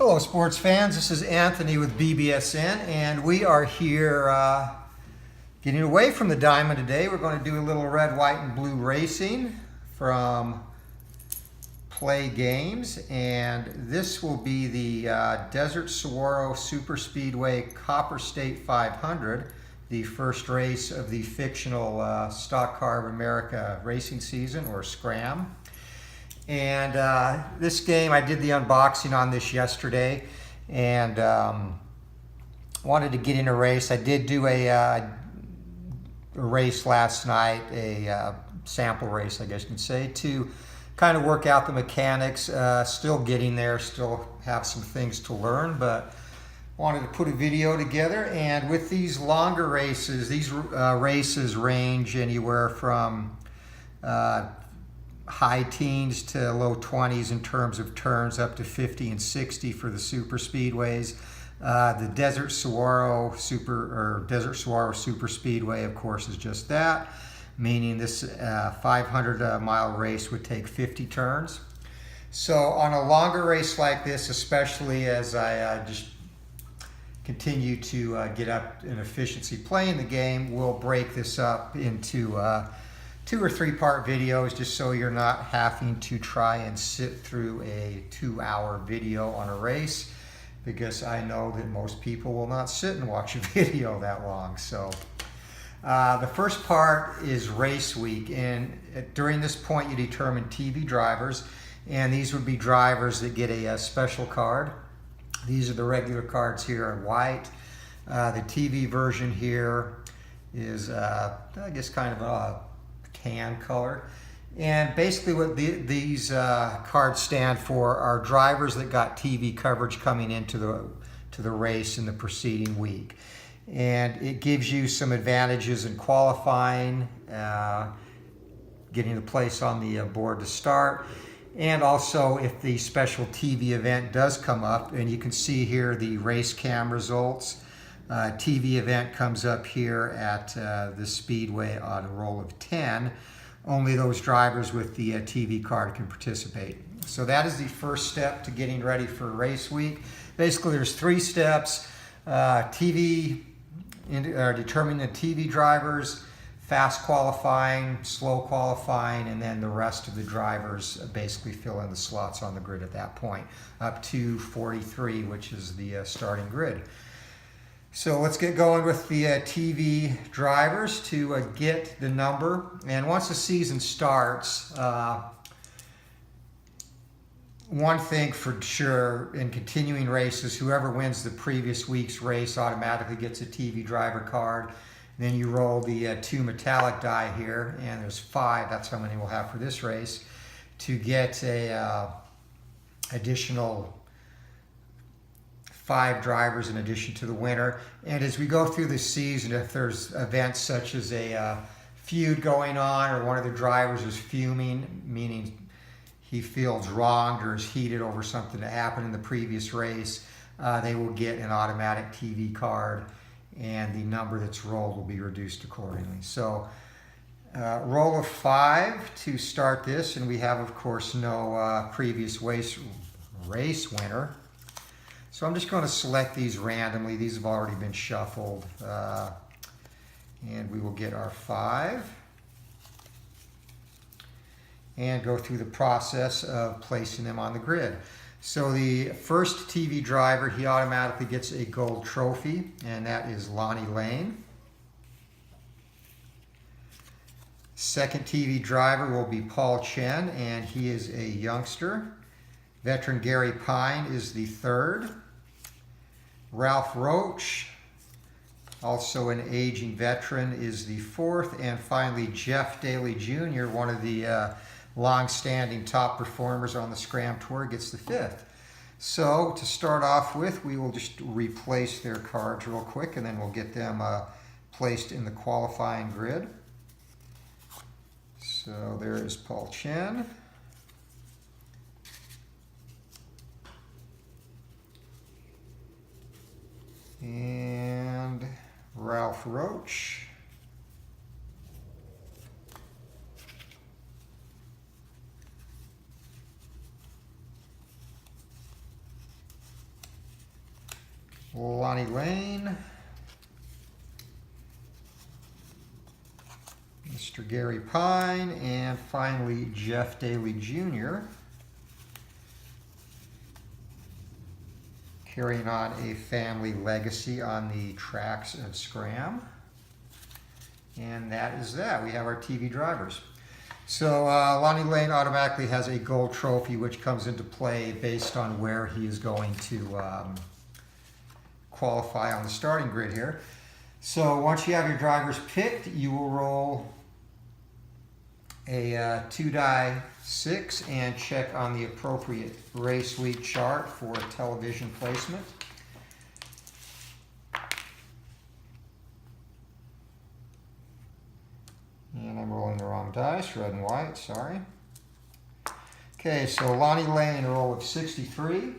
Hello sports fans, this is Anthony with BBSN and we are here getting away from the diamond today. We're going to do a little red, white, and blue racing from Play Games, and this will be the Desert Saguaro Super Speedway Copper State 500, the first race of the fictional Stock Car of America racing season, or SCRAM. And this game, I did the unboxing on this yesterday and wanted to get in a race. I did do a race last night, a sample race, I guess you can say, to kind of work out the mechanics. Still getting there, still have some things to learn, but wanted to put a video together. And with these longer races, these races range anywhere from high teens to low 20s in terms of turns, up to 50 and 60 for the super speedways. The Desert Saguaro Super Speedway, of course, is just that, meaning this 500-mile race would take 50 turns. So on a longer race like this, especially as I just continue to get up in efficiency playing the game, we'll break this up into 2 or 3 part videos, just so you're not having to try and sit through a 2-hour video on a race, because I know that most people will not sit and watch a video that long. So the first part is race week, and during this point you determine TV drivers, and these would be drivers that get a special card. These are the regular cards here in white. The TV version here is I guess kind of a tan color, and basically what these cards stand for are drivers that got TV coverage coming into the race in the preceding week, and it gives you some advantages in qualifying, getting a place on the board to start, and also if the special TV event does come up. And you can see here the race cam results. TV event comes up here at the Speedway on a roll of 10. Only those drivers with the TV card can participate. So that is the first step to getting ready for race week. Basically, there's 3 steps: determining the TV drivers, fast qualifying, slow qualifying, and then the rest of the drivers basically fill in the slots on the grid at that point, up to 43, which is the starting grid. So let's get going with the TV drivers to get the number. And once the season starts, one thing for sure in continuing races, whoever wins the previous week's race automatically gets a TV driver card. Then you roll the 2 metallic die here, and there's 5, that's how many we'll have for this race, to get a additional 5 drivers in addition to the winner. And as we go through the season, if there's events such as a feud going on, or one of the drivers is fuming, meaning he feels wronged or is heated over something that happened in the previous race, they will get an automatic TV card, and the number that's rolled will be reduced accordingly. So roll of 5 to start this, and we have, of course, no previous race winner. So I'm just going to select these randomly. These have already been shuffled. And we will get our 5. And go through the process of placing them on the grid. So the first TV driver, he automatically gets a gold trophy, and that is Lonnie Lane. Second TV driver will be Paul Chen, and he is a youngster. Veteran Gary Pine is the third. Ralph Roach, also an aging veteran, is the fourth. And finally, Jeff Daly Jr., one of the long-standing top performers on the SCRAM Tour, gets the 5th. So to start off with, we will just replace their cards real quick, and then we'll get them placed in the qualifying grid. So there is Paul Chen. And Ralph Roach. Lonnie Lane, Mr. Gary Pine, and finally Jeff Daly Jr. Carrying on a family legacy on the tracks of SCRAM. And that is that. We have our TV drivers. So Lonnie Lane automatically has a gold trophy, which comes into play based on where he is going to qualify on the starting grid here. So once you have your drivers picked, you will roll a 2-die 6 and check on the appropriate race week chart for television placement. And I'm rolling the wrong dice, red and white, sorry. Okay, so Lonnie Lane, a roll of 63.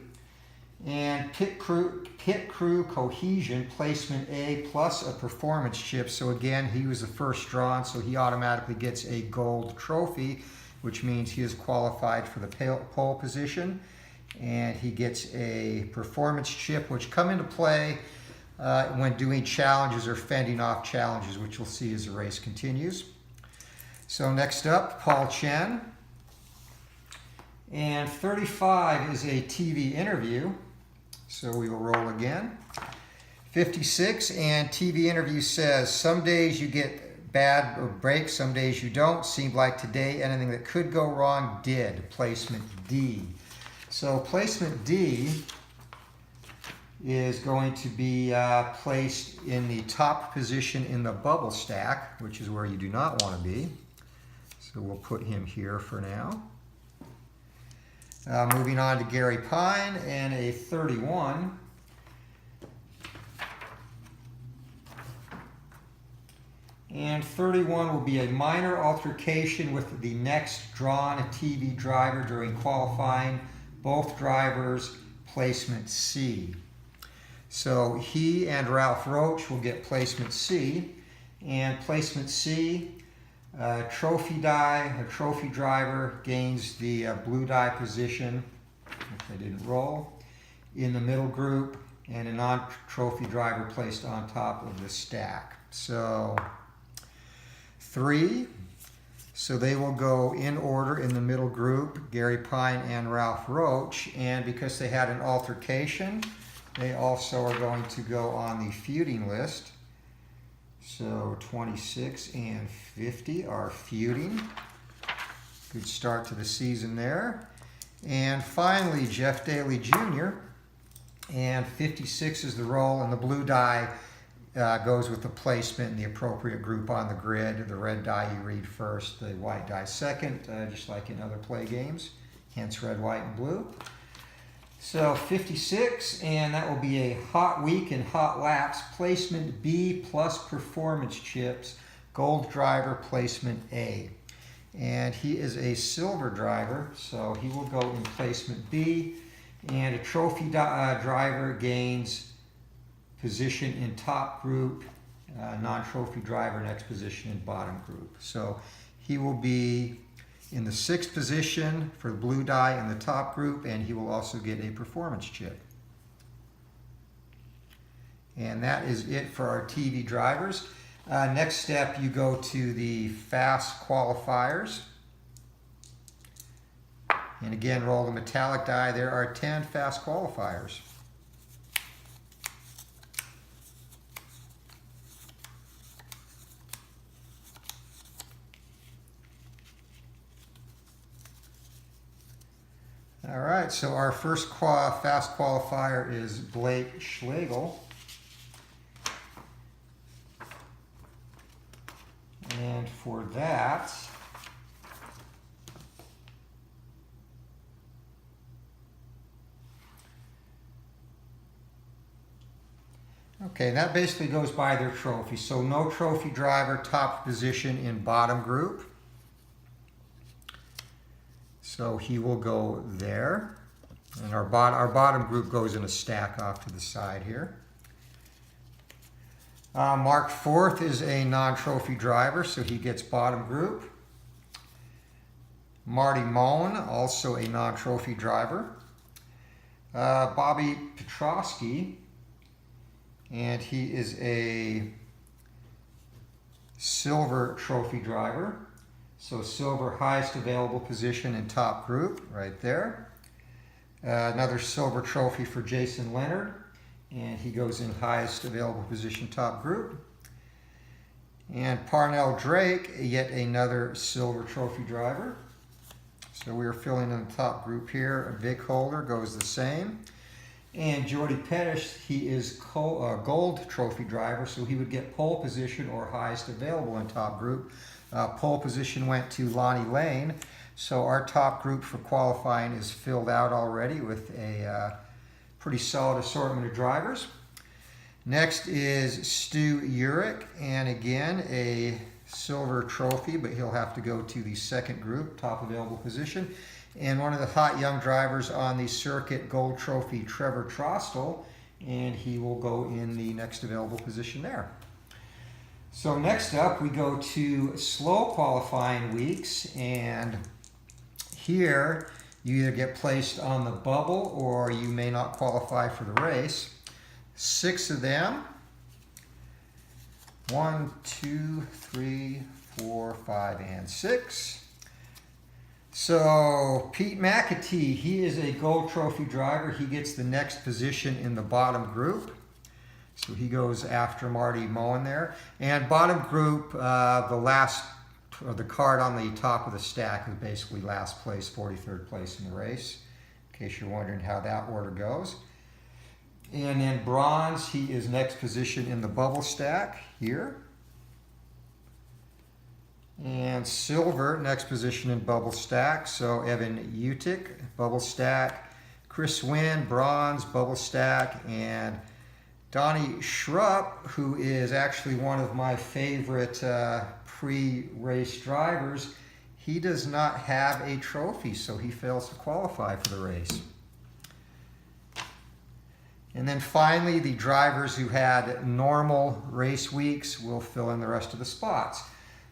And pit crew cohesion, placement A plus a performance chip. So again, he was the first drawn, so he automatically gets a gold trophy, which means he is qualified for the pole position. And he gets a performance chip, which come into play when doing challenges or fending off challenges, which we'll see as the race continues. So next up, Paul Chen. And 35 is a TV interview. So we will roll again. 56, and TV interview says, some days you get bad breaks, some days you don't. Seemed like today anything that could go wrong did. Placement D. So placement D is going to be placed in the top position in the bubble stack, which is where you do not want to be. So we'll put him here for now. Moving on to Gary Pine and a 31. And 31 will be a minor altercation with the next drawn TV driver during qualifying. Both drivers placement C. So he and Ralph Roach will get placement C. And placement C, trophy die, a trophy driver gains the blue die position, which I didn't roll, in the middle group, and a non-trophy driver placed on top of the stack. So 3, so they will go in order in the middle group, Gary Pine and Ralph Roach, and because they had an altercation, they also are going to go on the feuding list. So 26 and 50 are feuding. Good start to the season there. And finally, Jeff Daly Jr. And 56 is the roll, and the blue die goes with the placement in the appropriate group on the grid. The red die you read first, the white die second, just like in other play games. Hence red, white, and blue. So 56, and that will be a hot week and hot laps. Placement B plus performance chips. Gold driver, placement A. And he is a silver driver, so he will go in placement B. And a trophy driver gains position in top group. Non-trophy driver, next position in bottom group. So he will be in the 6th position for the blue die in the top group, and he will also get a performance chip. And that is it for our TV drivers. Next step, you go to the fast qualifiers. And again, roll the metallic die. There are 10 fast qualifiers. All right, so our first fast qualifier is Blake Schlegel. And for that, okay, that basically goes by their trophy. So no trophy driver, top position in bottom group. So he will go there. And our bottom group goes in a stack off to the side here. Mark Forth is a non-trophy driver, so he gets bottom group. Marty Moen, also a non-trophy driver. Bobby Petrosky and he is a silver trophy driver. So silver, highest available position in top group, right there. Another silver trophy for Jason Leonard, and he goes in highest available position top group. And Parnell Drake, yet another silver trophy driver. So we are filling in the top group here. Vic Holder goes the same. And Jordy Pettis, he is gold trophy driver, so he would get pole position or highest available in top group. Pole position went to Lonnie Lane. So our top group for qualifying is filled out already with a pretty solid assortment of drivers. Next is Stu Urich, and again a silver trophy, but he'll have to go to the second group, top available position. And one of the hot young drivers on the circuit, gold trophy, Trevor Trostel, and he will go in the next available position there. So next up we go to slow qualifying weeks, and here you either get placed on the bubble or you may not qualify for the race. 6 of them. 1, 2, 3, 4, 5, and 6. So Pete McAtee, he is a gold trophy driver. He gets the next position in the bottom group. So he goes after Marty Moen there. And bottom group, the card on the top of the stack is basically last place, 43rd place in the race, in case you're wondering how that order goes. And then bronze, he is next position in the bubble stack here. And silver, next position in bubble stack. So Evan Utic, bubble stack. Chris Wynn, bronze, bubble stack. And Donnie Schrupp, who is actually one of my favorite pre-race drivers, he does not have a trophy, so he fails to qualify for the race. And then finally, the drivers who had normal race weeks will fill in the rest of the spots.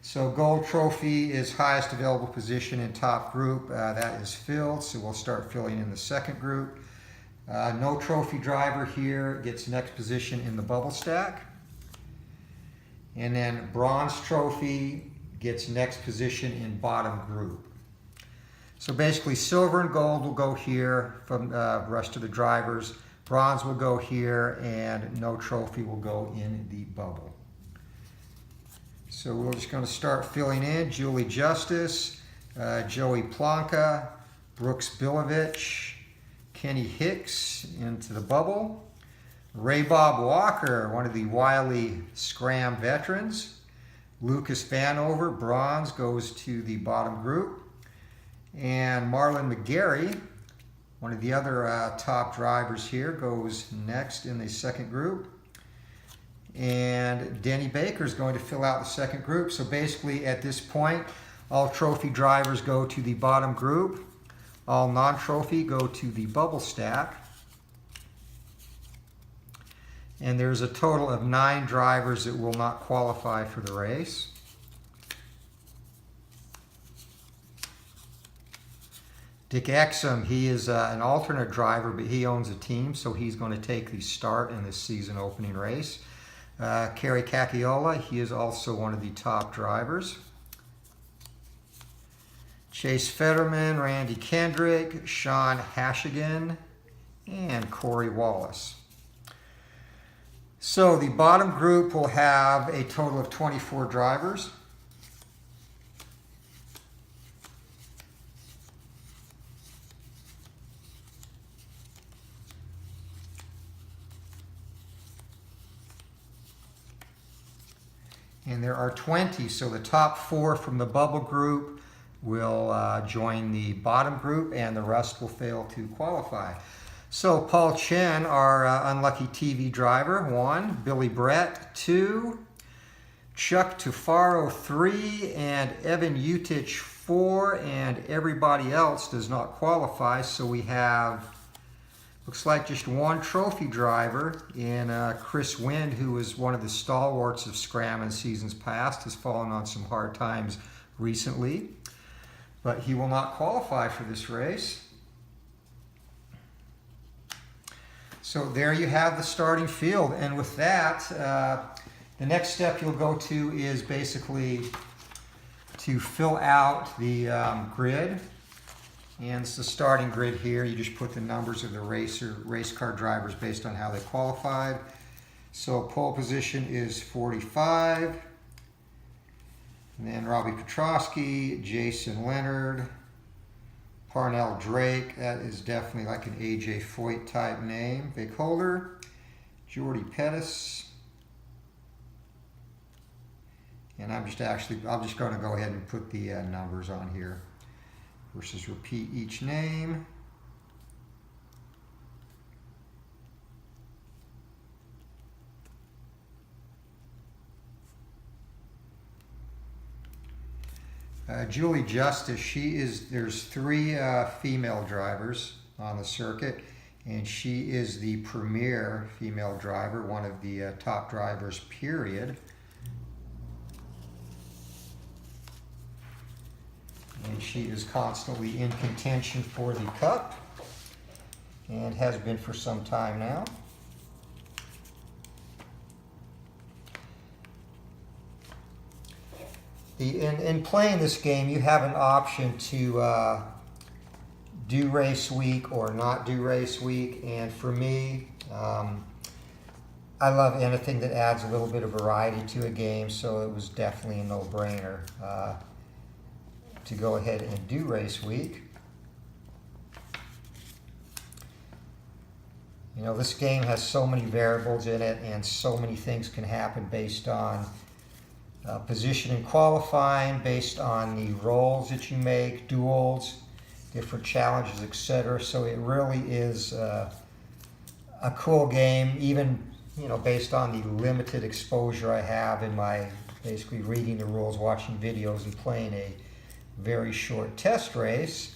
So gold trophy is highest available position in top group. That is filled, so we'll start filling in the second group. No trophy driver here gets next position in the bubble stack. And then bronze trophy gets next position in bottom group. So basically silver and gold will go here from the rest of the drivers. Bronze will go here, and no trophy will go in the bubble. So we're just going to start filling in. Julie Justice, Joey Plonka, Brooks Bilovich, Kenny Hicks into the bubble. Ray Bob Walker, one of the wily SCRAM veterans. Lucas Vanover, bronze, goes to the bottom group. And Marlon McGarry, one of the other top drivers here, goes next in the second group. And Denny Baker is going to fill out the second group. So basically at this point, all trophy drivers go to the bottom group. All non-trophy go to the bubble stack. And there's a total of 9 drivers that will not qualify for the race. Dick Exum, he is an alternate driver, but he owns a team, so he's going to take the start in this season opening race. Kerry Cacchiola, he is also one of the top drivers. Chase Fetterman, Randy Kendrick, Sean Hashigan, and Corey Wallace. So the bottom group will have a total of 24 drivers. And there are 20, so the top 4 from the bubble group will join the bottom group, and the rest will fail to qualify. So Paul Chen, our unlucky TV driver, 1. Billy Brett, 2. Chuck Tufaro, 3. And Evan Utich, 4. And everybody else does not qualify, so we have, looks like just 1 trophy driver in Chris Wynn, who was one of the stalwarts of SCRAM in seasons past, has fallen on some hard times recently, but he will not qualify for this race. So there you have the starting field, and with that, the next step you'll go to is basically to fill out the grid. And it's the starting grid here. You just put the numbers of the race car drivers based on how they qualified. So pole position is 45. And then Robbie Petrosky, Jason Leonard, Parnell Drake. That is definitely like an AJ Foyt type name. Vic Holder, Jordy Pettis. And I'm just going to go ahead and put the numbers on here versus repeat each name. Julie Justice, there's 3 female drivers on the circuit, and she is the premier female driver, one of the top drivers, period. And she is constantly in contention for the Cup, and has been for some time now. In playing this game, you have an option to do race week or not do race week. And for me, I love anything that adds a little bit of variety to a game, so it was definitely a no-brainer to go ahead and do race week. You know, this game has so many variables in it, and so many things can happen based on position in qualifying, based on the rolls that you make, duels, different challenges, etc. So it really is a cool game, even, you know, based on the limited exposure I have in my basically reading the rules, watching videos, and playing a very short test race.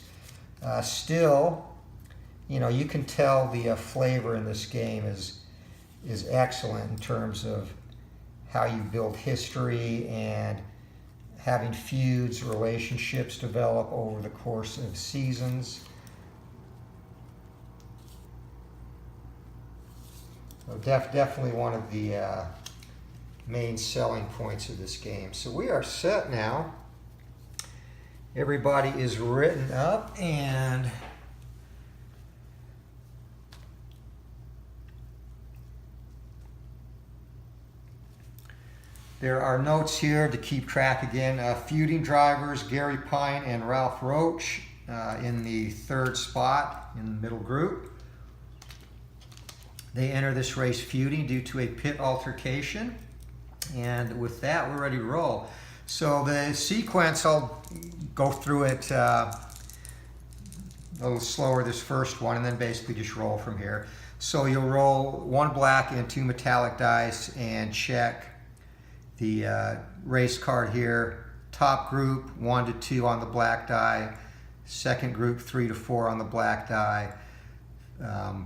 Still, you know, you can tell the flavor in this game is excellent in terms of how you build history and having feuds, relationships develop over the course of seasons. So definitely one of the main selling points of this game. So we are set now. Everybody is written up, and there are notes here to keep track again. Feuding drivers, Gary Pine and Ralph Roach in the 3rd spot in the middle group. They enter this race feuding due to a pit altercation. And with that, we're ready to roll. So the sequence, I'll go through it a little slower, this first one, and then basically just roll from here. So you'll roll 1 black and 2 metallic dice and check the race card here. Top group 1 to 2 on the black die. Second group 3 to 4 on the black die.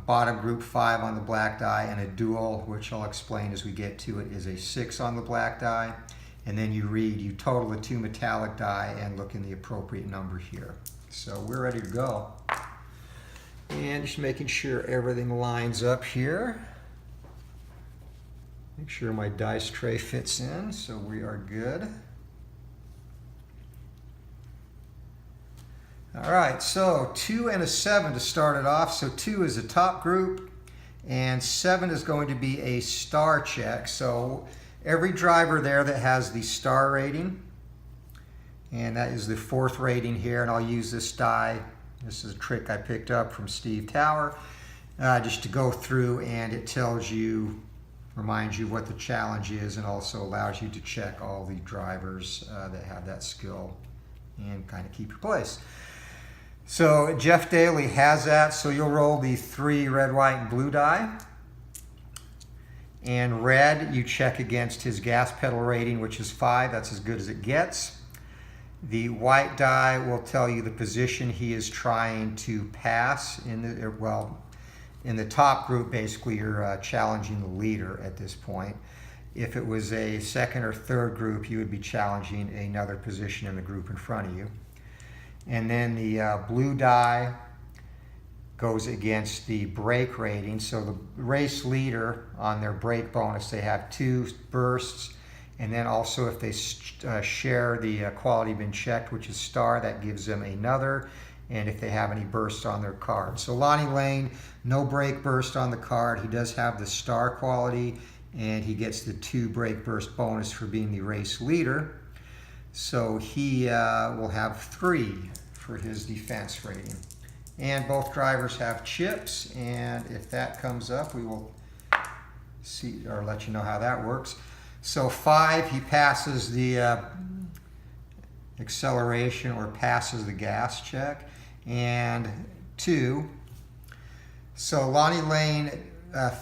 Bottom group 5 on the black die, and a dual, which I'll explain as we get to it, is a 6 on the black die. And then you total the 2 metallic die and look in the appropriate number here. So we're ready to go. And just making sure everything lines up here. Make sure my dice tray fits in, so we are good. All right, so 2 and a 7 to start it off. So 2 is a top group, and 7 is going to be a star check. So every driver there that has the star rating, and that is the 4th rating here, and I'll use this die. This is a trick I picked up from Steve Tower, just to go through, and it tells you, reminds you what the challenge is, and also allows you to check all the drivers that have that skill and kind of keep your place. So Jeff Daly has that, so you'll roll the 3 red, white, and blue die. And red, you check against his gas pedal rating, which is 5. That's as good as it gets. The white die will tell you the position he is trying to pass in the top group. Basically, you're challenging the leader at this point. If it was a 2nd or 3rd group, you would be challenging another position in the group in front of you. And then the blue die goes against the brake rating. So the race leader, on their brake bonus, they have 2 bursts, and then also if they share the quality been checked, which is star, that gives them another, and if they have any bursts on their card. So Lonnie Lane, no brake burst on the card. He does have the star quality, and he gets the 2 brake burst bonus for being the race leader. So he will have 3 for his defense rating. And both drivers have chips, and if that comes up, we will see or let you know how that works. So 5, he passes the acceleration or passes the gas check, and 2. So Lonnie Lane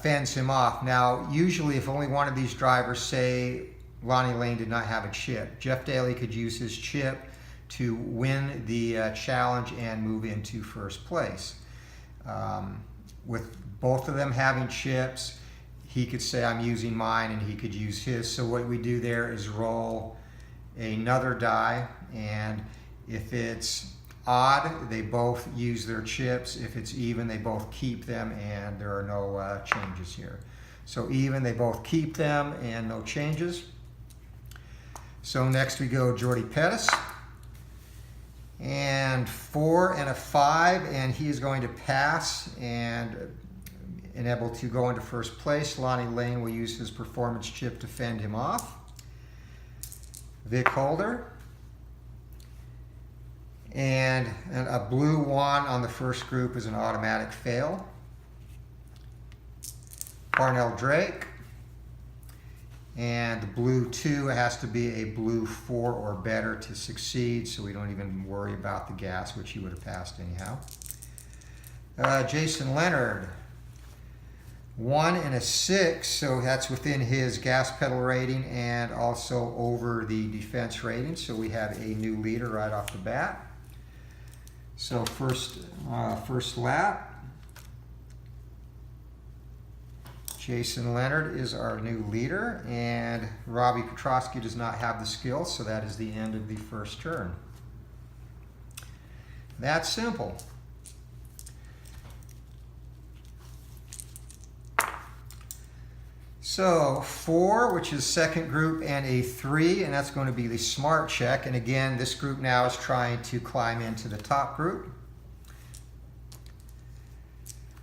fends him off. Now, usually if only one of these drivers, say Lonnie Lane did not have a chip, Jeff Daly could use his chip to win the challenge and move into first place. With both of them having chips, he could say, I'm using mine, and he could use his. So what we do there is roll another die, and if it's odd, they both use their chips. If it's even, they both keep them, and there are no changes here. So even, they both keep them, and no changes. So next we go Jordy Pettis. And 4 and a 5, and he is going to pass and able to go into first place. Lonnie Lane will use his performance chip to fend him off. Vic Holder. And a blue 1 on the first group is an automatic fail. Parnell Drake. And the blue 2 has to be a blue 4 or better to succeed, so we don't even worry about the gas, which he would have passed anyhow. Jason Leonard, 1 and a 6, so that's within his gas pedal rating and also over the defense rating, so we have a new leader right off the bat. So first lap. Jason Leonard is our new leader, and Robbie Petrosky does not have the skill, so that is the end of the first turn. That's simple. So 4, which is second group, and a 3, and that's going to be the smart check. And again, this group now is trying to climb into the top group.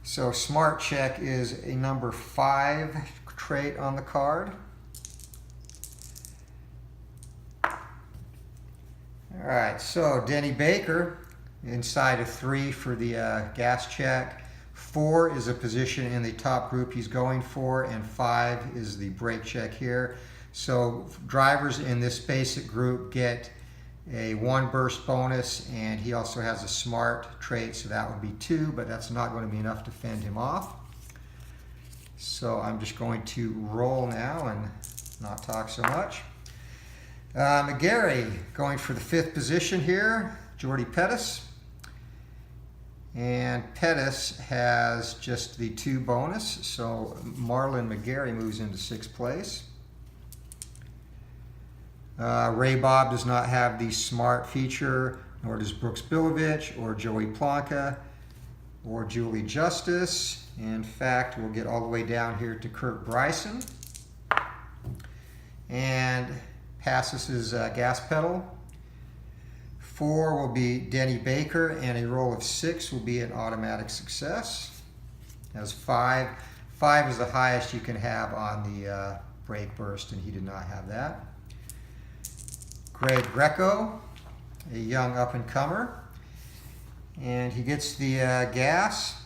So smart check is a number 5 trait on the card. All right, so Denny Baker inside of 3 for the gas check. 4 is a position in the top group he's going for, and 5 is the brake check here. So drivers in this basic group get a 1 burst bonus, and he also has a smart trait, so that would be 2, but that's not going to be enough to fend him off. So I'm just going to roll now and not talk so much. McGarry going for the 5th position here, Jordy Pettis. And Pettis has just the 2 bonus, so Marlon McGarry moves into 6th place. Ray Bob does not have the smart feature, nor does Brooks Bilovich, or Joey Plonka, or Julie Justice. In fact, we'll get all the way down here to Kurt Bryson. And passes his gas pedal. 4 will be Denny Baker, and a roll of 6 will be an automatic success. As 5 is the highest you can have on the brake burst, and he did not have that. Greg Greco, a young up-and-comer, and he gets the gas,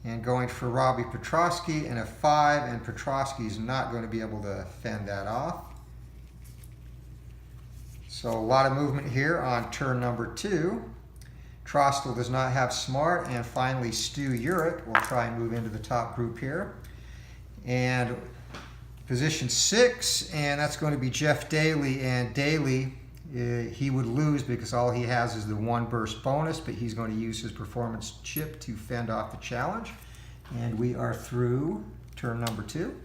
and going for Robbie Petrosky, and a 5, and Petrosky's not going to be able to fend that off. So a lot of movement here on turn number 2. Trostel does not have smart, and finally Stu Urich will try and move into the top group here. And position 6, and that's going to be Jeff Daly, and Daly, he would lose because all he has is the 1 burst bonus, but he's going to use his performance chip to fend off the challenge. And we are through turn number 2.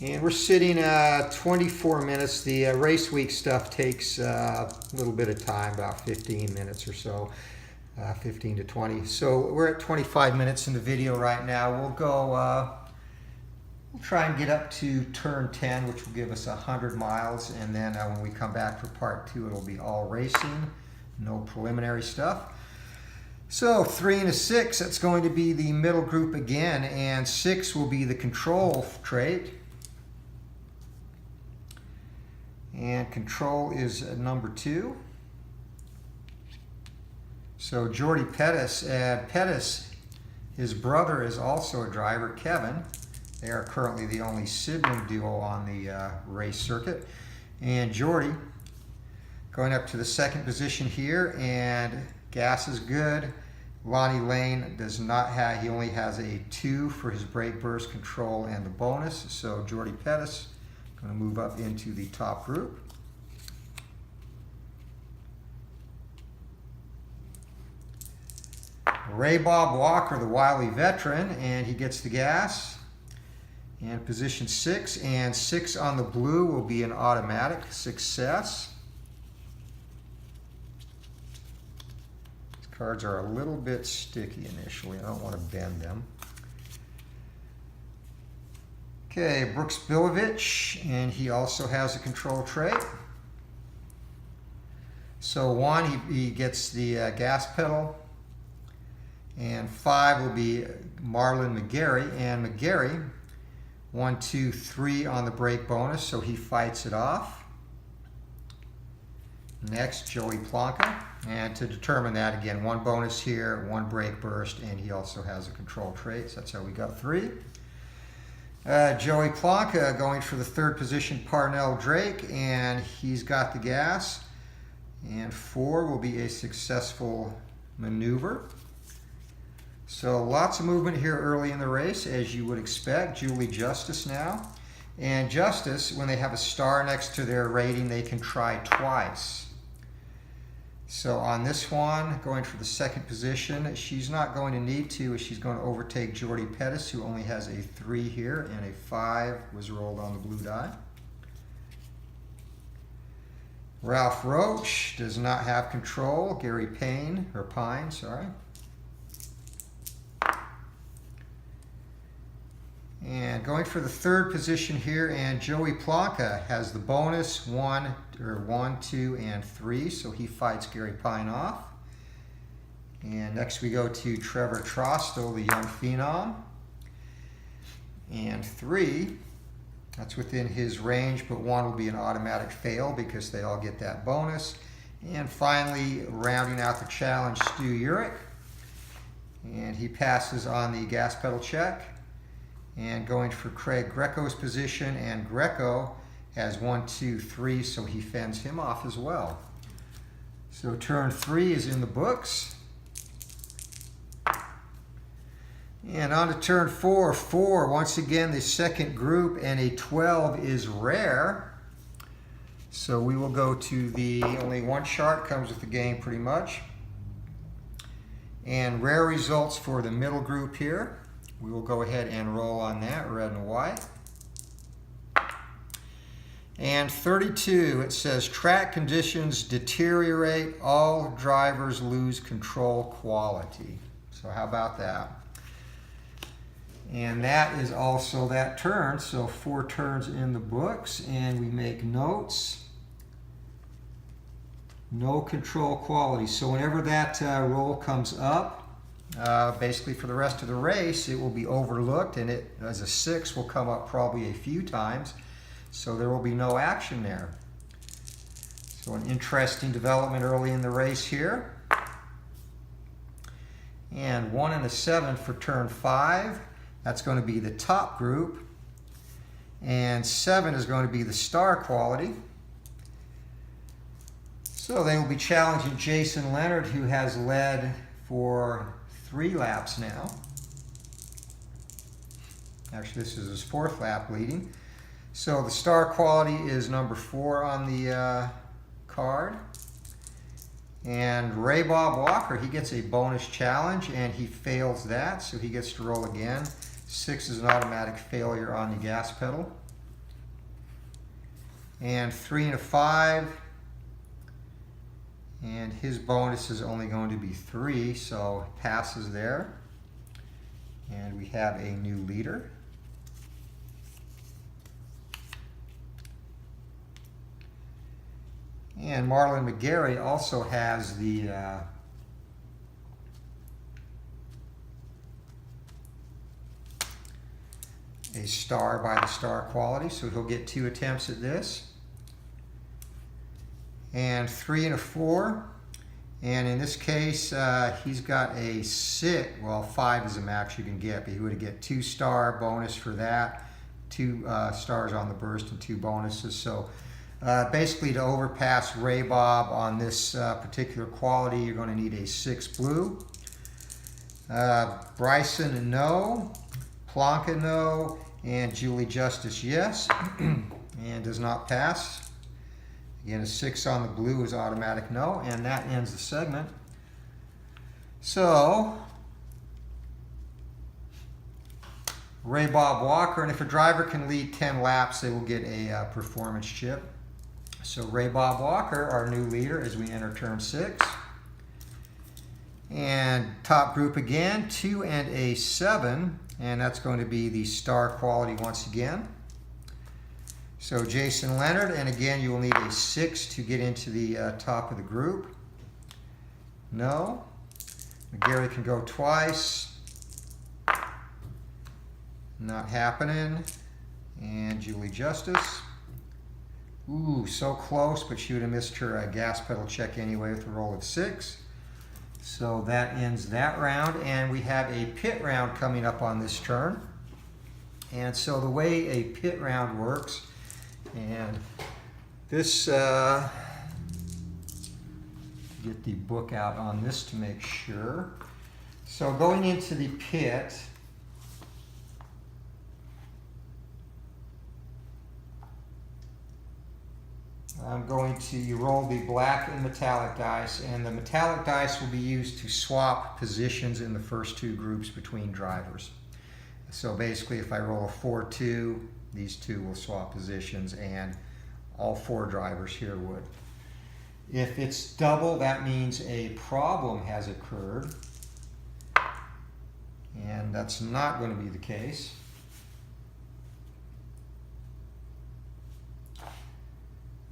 And we're sitting 24 minutes. The race week stuff takes a little bit of time, about 15 minutes or so, 15 to 20. So we're at 25 minutes in the video right now. We'll go, we'll try and get up to turn 10, which will give us 100 miles. And then when we come back for part 2, it'll be all racing, no preliminary stuff. So 3 and a 6, that's going to be the middle group again, and 6 will be the control trait. And control is number 2. So Jordy Pettis, his brother is also a driver, Kevin. They are currently the only sibling duo on the race circuit. And Jordy going up to the second position here, and gas is good. Lonnie Lane does not have, he only has a 2 for his brake burst control and the bonus. So Jordy Pettis going to move up into the top group. Ray Bob Walker, the wily veteran, and he gets the gas. And position 6, and 6 on the blue will be an automatic success. These cards are a little bit sticky initially. I don't want to bend them. Okay, Brooks Bilovich, and he also has a control trait. So 1, he gets the gas pedal, and 5 will be Marlon McGarry, and McGarry, 1, 2, 3 on the brake bonus, so he fights it off. Next, Joey Plonka, and to determine that, again, 1 bonus here, 1 brake burst, and he also has a control trait, so that's how we got 3. Joey Plonka going for the 3rd position, Parnell Drake, and he's got the gas. And 4 will be a successful maneuver. So lots of movement here early in the race, as you would expect. Julie Justice now. And Justice, when they have a star next to their rating, they can try twice. So on this one, going for the 2nd position, she's not going to need to, as she's going to overtake Jordy Pettis, who only has a 3 here, and a 5 was rolled on the blue die. Ralph Roach does not have control. Gary Pine, sorry. And going for the 3rd position here, and Joey Plonka has the bonus 1, 2, and 3, so he fights Gary Pine off. And next we go to Trevor Trosto, the young phenom. And 3, that's within his range, but 1 will be an automatic fail because they all get that bonus. And finally, rounding out the challenge, Stu Urich. And he passes on the gas pedal check. And going for Craig Greco's position, and Greco has 1, 2, 3, so he fends him off as well. So turn 3 is in the books. And on to turn 4. 4, once again, the 2nd group, and a 12 is rare. So we will go to the, only 1 chart comes with the game pretty much. And rare results for the middle group here. We will go ahead and roll on that, red and white. And 32, it says track conditions deteriorate, all drivers lose control quality. So how about that? And that is also that turn, so 4 turns in the books, and we make notes. No control quality. So whenever that roll comes up, basically for the rest of the race, it will be overlooked, and it, as a 6, will come up probably a few times, so there will be no action there. So an interesting development early in the race here. And 1 and a 7 for turn 5. That's going to be the top group. And 7 is going to be the star quality. So they will be challenging Jason Leonard, who has led for 3 laps now. Actually, this is his 4th lap leading. So the star quality is number 4 on the card. And Ray Bob Walker, he gets a bonus challenge, and he fails that, so he gets to roll again. 6 is an automatic failure on the gas pedal. and 3 and a 5. And his bonus is only going to be 3, so passes there. And we have a new leader. And Marlon McGarry also has the a star by the star quality, so he'll get 2 attempts at this. And 3 and a 4, and in this case he's got a 6. Well, 5 is the max you can get, but he would get 2 star bonus for that, 2 stars on the burst and 2 bonuses. So basically, to overpass Ray Bob on this particular quality, you're going to need a 6 blue. Bryson, no. Plonka, no. And Julie Justice, yes. And does not pass. Again, a 6 on the blue is automatic no. And that ends the segment. So, Ray Bob Walker, and if a driver can lead 10 laps, they will get a performance chip. So Ray Bob Walker, our new leader as we enter turn 6. And top group again, 2 and a 7, and that's going to be the star quality once again. So Jason Leonard, and again you will need a 6 to get into the top of the group. No. McGarry can go twice. Not happening. And Julie Justice. Ooh, so close, but she would have missed her gas pedal check anyway with a roll of 6. So that ends that round, and we have a pit round coming up on this turn. And so the way a pit round works, and this, get the book out on this to make sure. So going into the pit, I'm going to roll the black and metallic dice, and the metallic dice will be used to swap positions in the first 2 groups between drivers. So basically, if I roll a 4-2, these 2 will swap positions, and all 4 drivers here would. If it's double, that means a problem has occurred, and that's not going to be the case.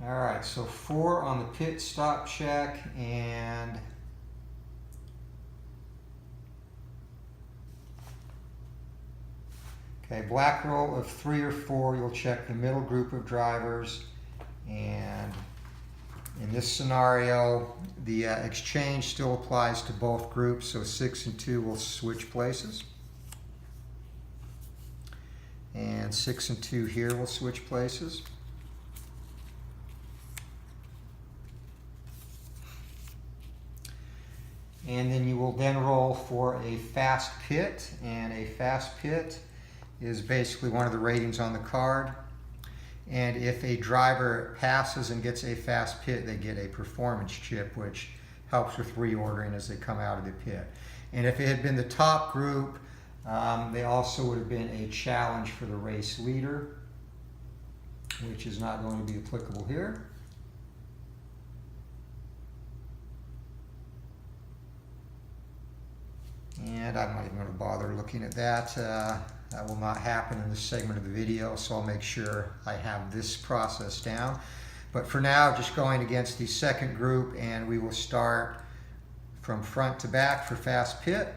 All right, so 4 on the pit stop check, and okay, black roll of 3 or 4, you'll check the middle group of drivers, and in this scenario, the exchange still applies to both groups, so 6 and 2 will switch places. And 6 and 2 here will switch places. And then you will then roll for a fast pit, and a fast pit is basically one of the ratings on the card. And if a driver passes and gets a fast pit, they get a performance chip, which helps with reordering as they come out of the pit. And if it had been the top group, they also would have been a challenge for the race leader, which is not going to be applicable here. And I'm not even going to bother looking at that. That will not happen in this segment of the video, so I'll make sure I have this process down. But for now, just going against the second group, and we will start from front to back for fast pit.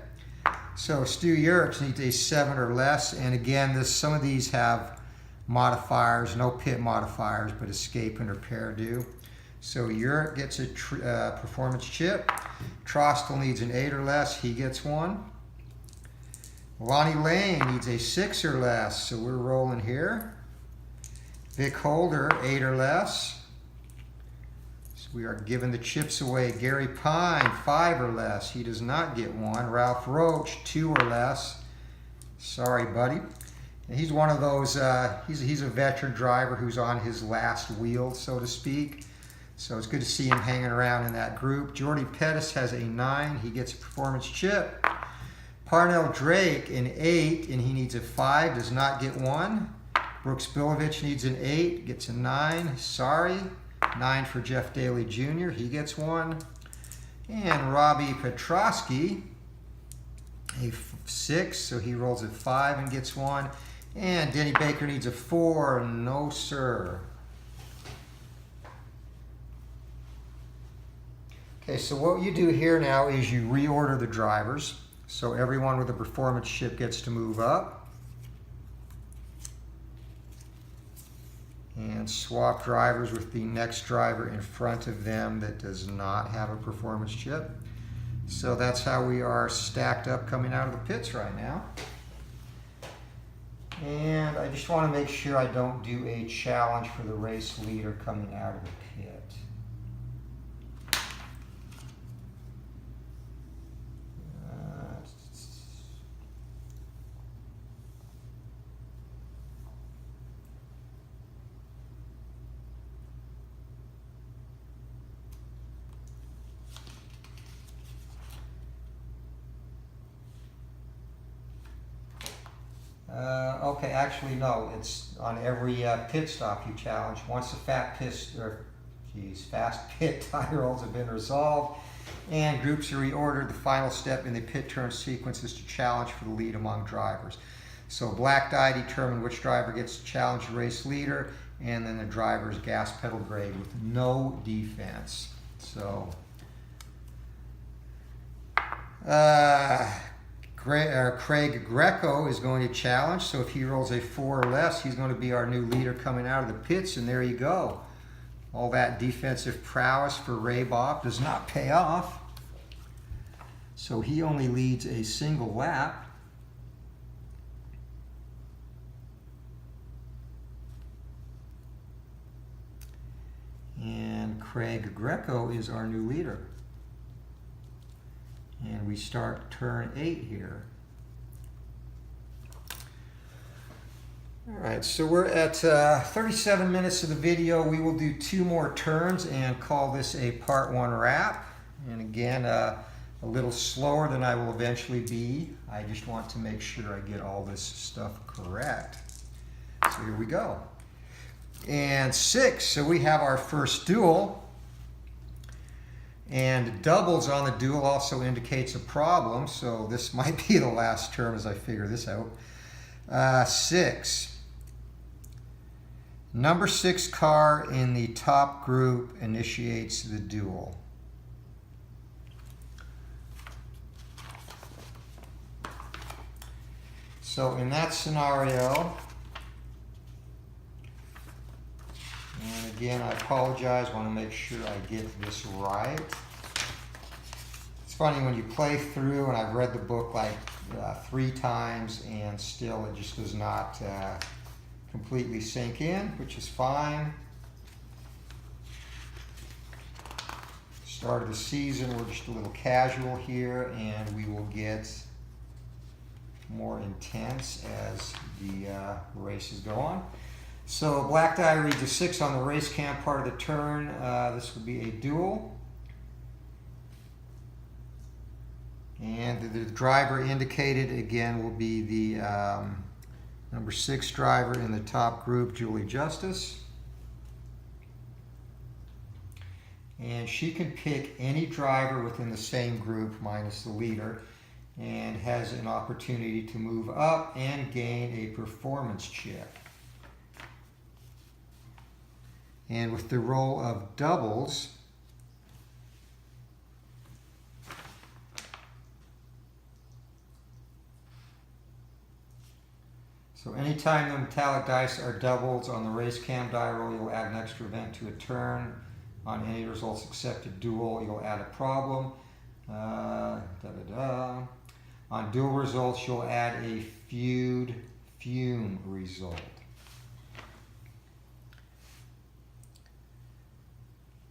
So Stu Yerks needs a 7 or less, and again, some of these have modifiers, no pit modifiers, but escape and repair do. So Yerk gets a performance chip. Trostel needs an 8 or less, he gets 1. Lonnie Lane needs a 6 or less, so we're rolling here. Vic Holder, 8 or less. So we are giving the chips away. Gary Pine, 5 or less, he does not get 1. Ralph Roach, 2 or less. Sorry, buddy. And he's one of those, he's a veteran driver who's on his last wheel, so to speak. So it's good to see him hanging around in that group. Jordy Pettis has a 9, he gets a performance chip. Parnell Drake, an 8, and he needs a 5, does not get 1. Brooks Bilovich needs an 8, gets a 9. Sorry. 9 for Jeff Daly Jr., he gets 1. And Robbie Petrosky, a 6, so he rolls at 5 and gets 1. And Denny Baker needs a 4, no sir. Okay, so what you do here now is you reorder the drivers. So everyone with a performance chip gets to move up. And swap drivers with the next driver in front of them that does not have a performance chip. So that's how we are stacked up coming out of the pits right now. And I just want to make sure I don't do a challenge for the race leader coming out of the pit. Okay, actually no, it's on every pit stop you challenge. Once the fast pit tie rolls have been resolved and groups are reordered, the final step in the pit turn sequence is to challenge for the lead among drivers. So black die determine which driver gets to challenge the race leader, and then the driver's gas pedal grade with no defense. So Craig Greco is going to challenge, so if he rolls a 4 or less, he's going to be our new leader coming out of the pits, and there you go. All that defensive prowess for Ray Bob does not pay off. So he only leads a single lap. And Craig Greco is our new leader. And we start turn 8 here. All right, so we're at 37 minutes of the video. We will do 2 more turns and call this a part 1 wrap. And again, a little slower than I will eventually be. I just want to make sure I get all this stuff correct. So here we go. And 6, so we have our first duel. And doubles on the duel also indicates a problem, so this might be the last turn as I figure this out. 6. Number 6 car in the top group initiates the duel. So in that scenario, and again, I apologize, I want to make sure I get this right. It's funny when you play through, and I've read the book like 3 times, and still it just does not completely sink in, which is fine. Start of the season, we're just a little casual here, and we will get more intense as the races go on. So black die reads a 6 on the race cam part of the turn. This will be a duel. And the driver indicated again will be the number 6 driver in the top group, Julie Justice. And she can pick any driver within the same group minus the leader, and has an opportunity to move up and gain a performance chip. And with the roll of doubles, so anytime the metallic dice are doubles on the race cam die roll, you'll add an extra event to a turn. On any results except a duel, you'll add a problem. On duel results, you'll add a fume result.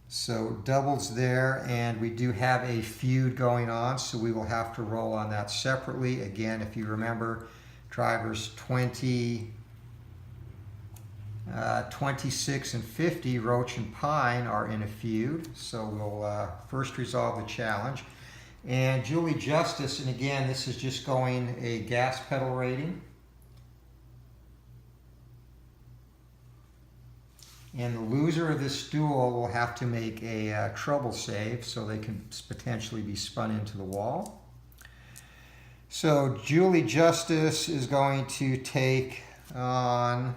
So doubles there, and we do have a feud going on, so we will have to roll on that separately. Again, if you remember, drivers 20, 26 and 50, Roach and Pine, are in a feud, so we'll first resolve the challenge. And Julie Justice, and again, this is just going a gas pedal rating. And the loser of this duel will have to make a trouble save, so they can potentially be spun into the wall. So Julie Justice is going to take on,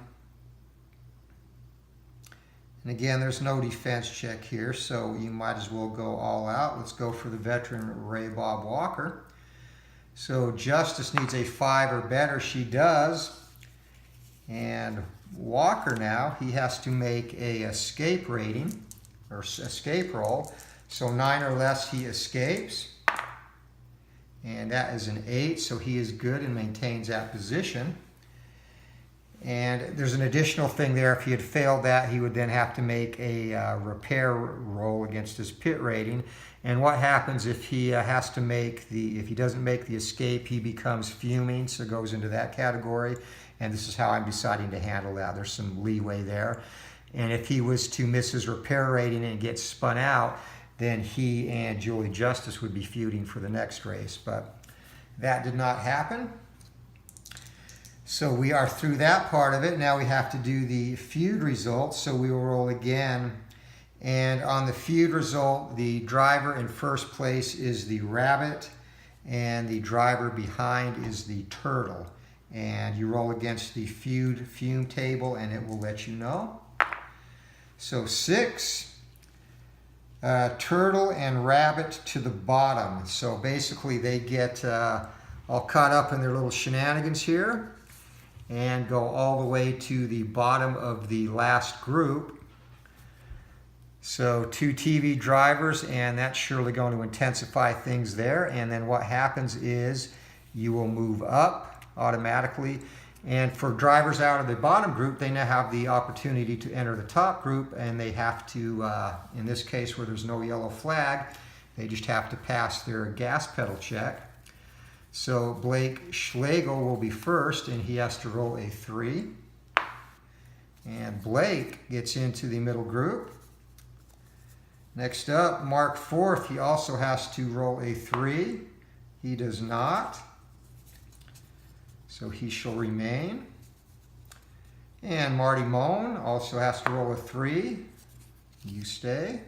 and again, there's no defense check here, so you might as well go all out. Let's go for the veteran Ray Bob Walker. So Justice needs a 5 or better. She does. And Walker now, he has to make a escape rating, or escape roll. So 9 or less, he escapes. And that is an 8, so he is good and maintains that position. And there's an additional thing there. If he had failed that, he would then have to make a repair roll against his pit rating. And what happens if he has to make if he doesn't make the escape, he becomes fuming, so it goes into that category. And this is how I'm deciding to handle that. There's some leeway there. And if he was to miss his repair rating and get spun out, then he and Julie Justice would be feuding for the next race. But that did not happen. So we are through that part of it. Now we have to do the feud results. So we will roll again. And on the feud result, the driver in first place is the rabbit, and the driver behind is the turtle. And you roll against the feud fume table, and it will let you know. So 6, turtle and rabbit to the bottom. So basically they get all caught up in their little shenanigans here and go all the way to the bottom of the last group. So 2 TV drivers, and that's surely going to intensify things there. And then what happens is you will move up automatically. And for drivers out of the bottom group, they now have the opportunity to enter the top group, and they have to, in this case where there's no yellow flag, they just have to pass their gas pedal check. So Blake Schlegel will be first, and he has to roll a 3. And Blake gets into the middle group. Next up, Mark Forth, he also has to roll a 3. He does not. So he shall remain. And Marty Moan also has to roll a 3. You stay.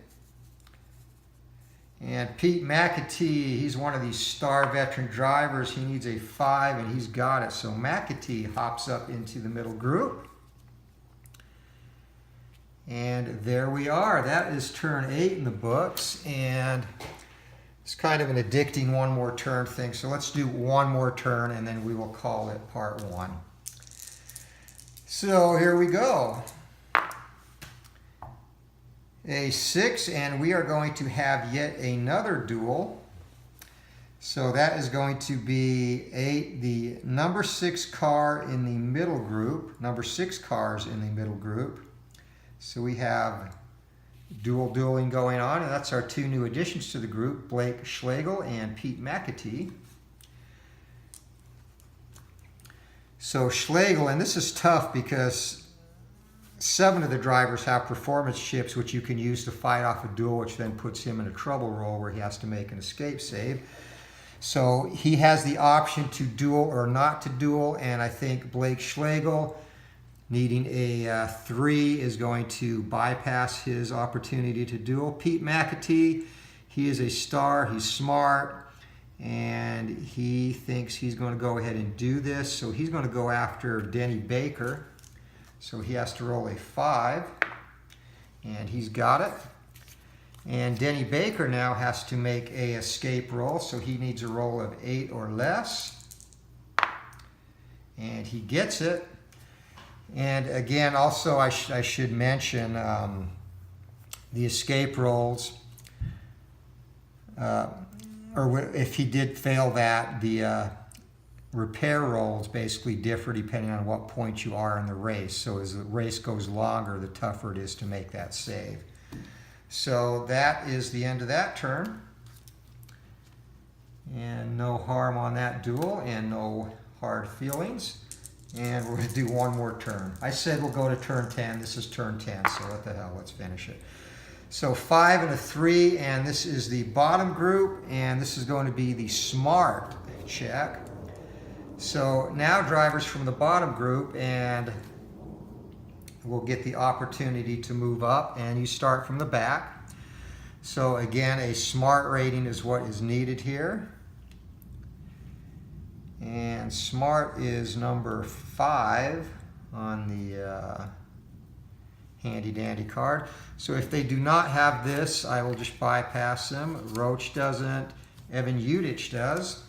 And Pete McAtee, he's one of these star veteran drivers. He needs a 5, and he's got it. So McAtee hops up into the middle group. And there we are. That is turn 8 in the books. And it's kind of an addicting one more turn thing. So let's do one more turn, and then we will call it part 1. So here we go. A 6, and we are going to have yet another duel. So that is going to be the number 6 car in the middle group, number 6 cars in the middle group. So we have dueling going on, and that's our 2 new additions to the group, Blake Schlegel and Pete McAtee. So Schlegel, and this is tough because 7 of the drivers have performance chips which you can use to fight off a duel, which then puts him in a trouble roll where he has to make an escape save. So he has the option to duel or not to duel, and I think Blake Schlegel, needing a 3, is going to bypass his opportunity to duel. Pete McAtee, he is a star, he's smart, and he thinks he's going to go ahead and do this. So he's going to go after Denny Baker. So he has to roll a 5, and he's got it. And Denny Baker now has to make a escape roll, so he needs a roll of 8 or less. And he gets it. And again, also I should mention the escape rolls, or if he did fail that, the repair rolls basically differ depending on what point you are in the race. So as the race goes longer, the tougher it is to make that save. So that is the end of that turn. And no harm on that duel, and no hard feelings. And we're going to do one more turn. I said we'll go to turn 10. This is turn 10, so what the hell, let's finish it. So 5 and a 3, and this is the bottom group, and this is going to be the smart check. So now drivers from the bottom group, and will get the opportunity to move up, and you start from the back. So again, a smart rating is what is needed here. And smart is number 5 on the handy dandy card. So if they do not have this, I will just bypass them. Roach doesn't. Evan Udich does.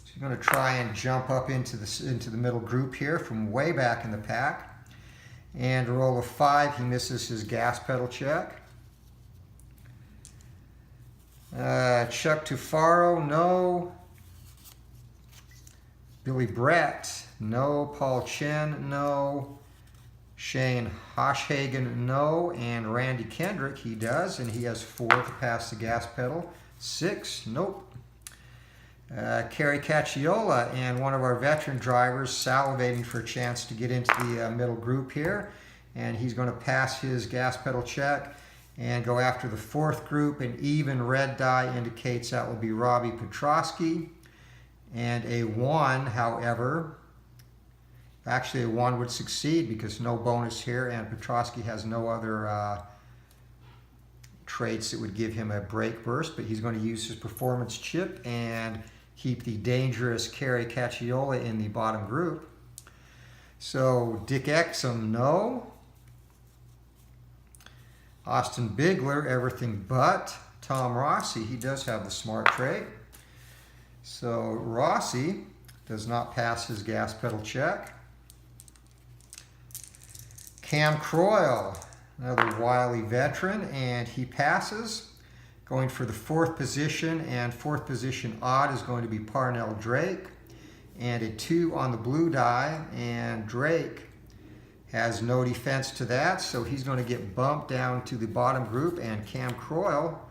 So you're going to try and jump up into the middle group here from way back in the pack. And roll a 5. He misses his gas pedal check. Chuck Tufaro, no. Billy Brett, no. Paul Chen, no. Shane Hoshhagen, no. And Randy Kendrick, he does, and he has 4 to pass the gas pedal. 6, nope. Kerry Cacciola, and one of our veteran drivers salivating for a chance to get into the middle group here. And he's going to pass his gas pedal check and go after the 4th group. An even red die indicates that will be Robbie Petrosky. And a 1, however, actually a 1 would succeed because no bonus here, and Petrosky has no other traits that would give him a brake burst, but he's going to use his performance chip and keep the dangerous Kerry Cacciola in the bottom group. So Dick Exum, no. Austin Bigler, everything but. Tom Rossi, he does have the smart trait. So Rossi does not pass his gas pedal check. Cam Croyle, another wily veteran, and he passes. Going for the 4th position, and 4th position odd is going to be Parnell Drake. And a 2 on the blue die, and Drake has no defense to that, so he's going to get bumped down to the bottom group, and Cam Croyle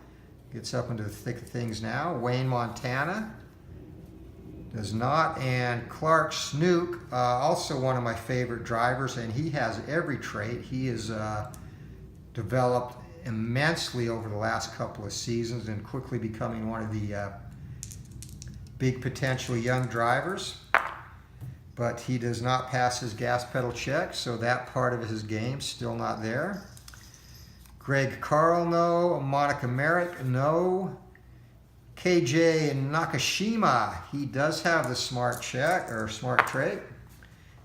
gets up into the thick of things now. Wayne Montana does not, and Clark Snook, also one of my favorite drivers, and he has every trait. He has developed immensely over the last couple of seasons and quickly becoming one of the big potential young drivers. But he does not pass his gas pedal check, so that part of his game still not there. Greg Carl, no. Monica Merrick, no. KJ Nakashima, he does have the smart check or smart trait,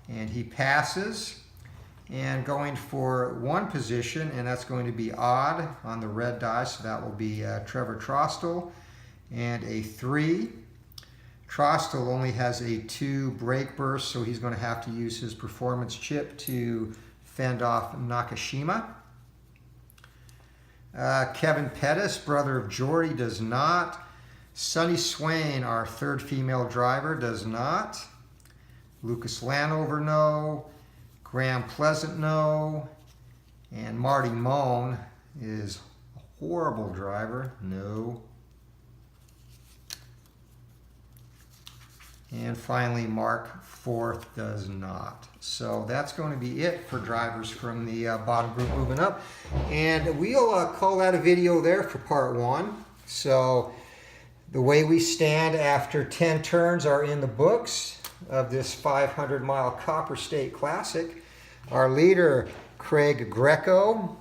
and he passes. And going for 1 position, and that's going to be odd on the red die, so that will be Trevor Trostel, and a 3. Trostel only has a 2 brake burst, so he's going to have to use his performance chip to fend off Nakashima. Kevin Pettis, brother of Jordy, does not. Sunny Swain, our 3rd female driver, does not. Lucas Lanover, no. Graham Pleasant, no. And Marty Moan is a horrible driver, no. And finally, Mark Forth does not. So that's going to be it for drivers from the bottom group moving up. And we'll call that a video there for part 1. So the way we stand after 10 turns are in the books of this 500-mile Copper State Classic. Our leader, Craig Greco.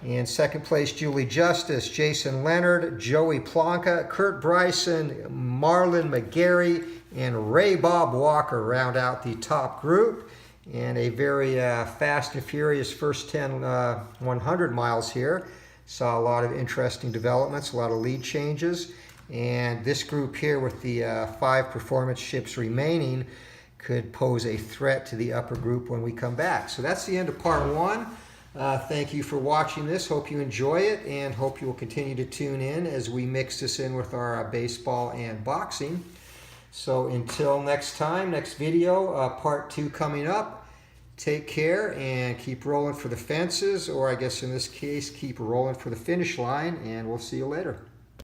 In 2nd place, Julie Justice, Jason Leonard, Joey Plonka, Kurt Bryson, Marlon McGarry, and Ray Bob Walker round out the top group. And a very fast and furious first 100 miles here. Saw a lot of interesting developments, a lot of lead changes. And this group here with the 5 performance ships remaining could pose a threat to the upper group when we come back. So that's the end of part 1. Thank you for watching this. Hope you enjoy it, and hope you will continue to tune in as we mix this in with our baseball and boxing. So until next time, next video, part 2 coming up. Take care and keep rolling for the fences, or I guess in this case, keep rolling for the finish line, and we'll see you later.